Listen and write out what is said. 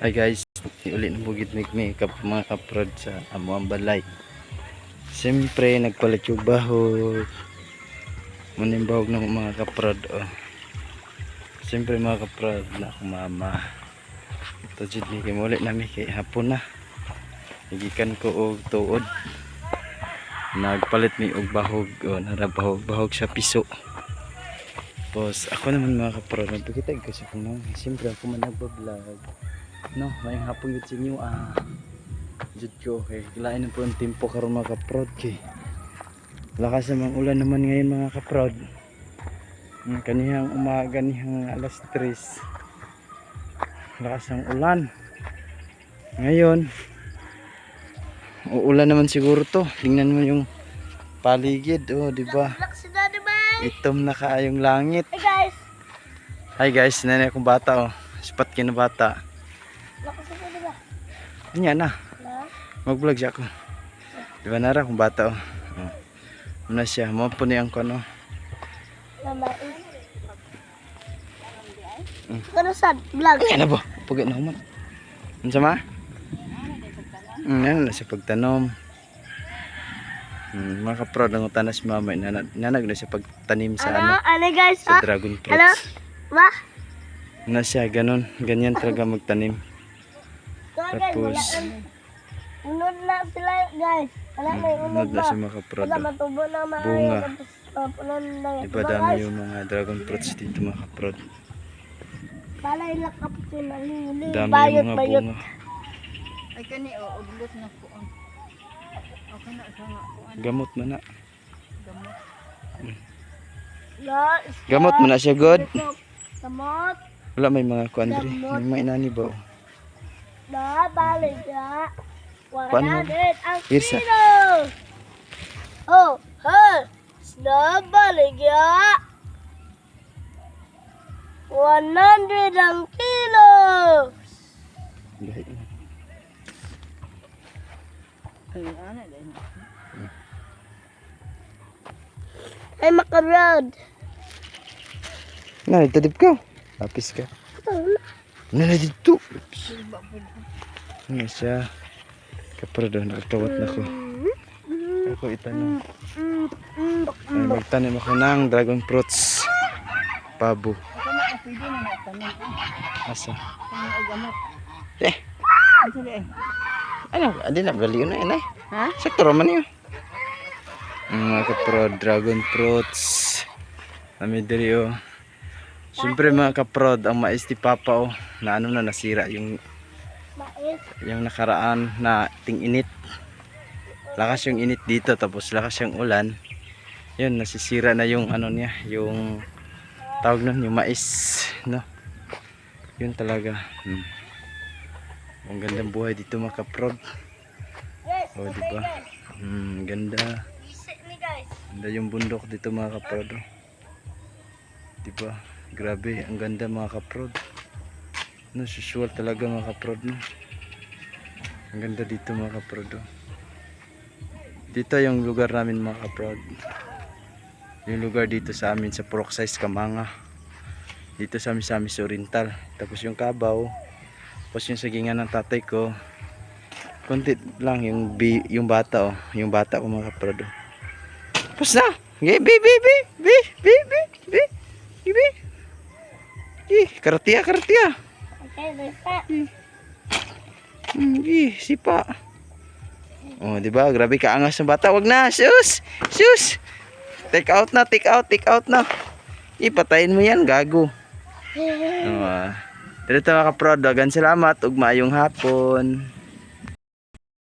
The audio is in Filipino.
Hi guys, ulit na bugid makeup mga kaprod sa amuang balay. Siyempre nagpalit yung bahog. Muning bahog ng mga kaprod. Oh. Siyempre mga kaprod na akong mama. Ito dyan ni ulit namin kay hapon na. Nagikan ko og tuod. Nagpalit mi og bahog. Oh, narabahog sa piso. Tapos ako naman mga kaprod, nagpakita ko sa kung siyempre ako man nagbablog. No, may hapon yun sa inyo jud ko kay lain na po ang tempo karon mga kaprod kay lakas namang ulan naman ngayon mga kaprod. Kanihang umaga nihang alas 3 lakas ng ulan ngayon. Uulan naman siguro to, tingnan mo yung paligid, oh di ba? Itom na kaayong langit. Hi guys, nanay akong bata, oh sipat kina bata. Nya na. Mag-vlog siya ako. Di ba nara kung bata oh. Muna siya, mo po niya ang kono. Ano sa vlog? Ay na po, pugit na human. Ano sama? Yan na siya pagtanom. Mga kaprod ang utanas mama, nanag na siya pagtanim sa Ano guys? sa dragon fruits. Ano? Ma? Na siya, ganyan talaga magtanim. Tapos unod na sila guys. Wala may unod unod na na. siya mga kaprod. Wala matubo na Bunga. maayo. Diba dami yung mga dragon fruits dito mga kaprod. Balay na kapatid na lili. Dami Bayot, yung mga bayot. bunga. Ay kani o udlot na kuan. Okay na sa nga kuan. Gamot man na. Gamot. Ya, Gamot man na siya god. Gamot. Wala may mga kuandri. May mga inani ba? Na, balay na. Paano? 100 ang Irsa. kilo. Oh, ha. Na, balay na. 100 ang kilo. Ay ana din. Ay, makarod. Na, itadip ka. Lapis ka. Na dito. Ano siya? Kaprod, nakakawat na ko. Ako itanong. Ay, magtanim ako ng dragon fruits. Pabo. Ako na pwede na natanom. Asa? Kani og gamot. Eh, Ano di ay? ano? Adi na, baliw na yun eh. Ha? Sakto raman yun. Mga kaprod, dragon fruits. Kami diri oh. Siyempre mga kaprod, ang mais ni Papa oh, na ano na nasira yung Mais. nakaraan na ting-init. Lakas yung init dito tapos lakas yung ulan. Yun, nasisira na yung ano niya, yung tawag nun, yung mais, no? Yun talaga. Ang gandang buhay dito mga kaprod. Yes, Oh, okay, diba? guys. Ganda. Visit me guys. Ganda yung bundok dito mga kaprod. Oh. Diba? Grabe, ang ganda mga kaprod. No, usual talaga mga kaprod, no? Ang ganda dito mga kaprod. Oh. Dito yung lugar namin mga kaprod. Yung lugar dito sa amin sa Purok Size Kamanga. Dito sa amin sa Miss Oriental. Tapos yung Kabaw. Tapos yung sagingan ng tatay ko. Konti lang yung bata oh. Yung bata ko mga kaprod. Oh. Tapos na. Okay, bi. Karatia. Okay, basta. Sipa. Oh, di ba? Grabe ka angas ng bata. Wag na. Sus. Take out na. Ipatayin mo yan, gago. Dito mga kaprod, dagan salamat ug maayong hapon.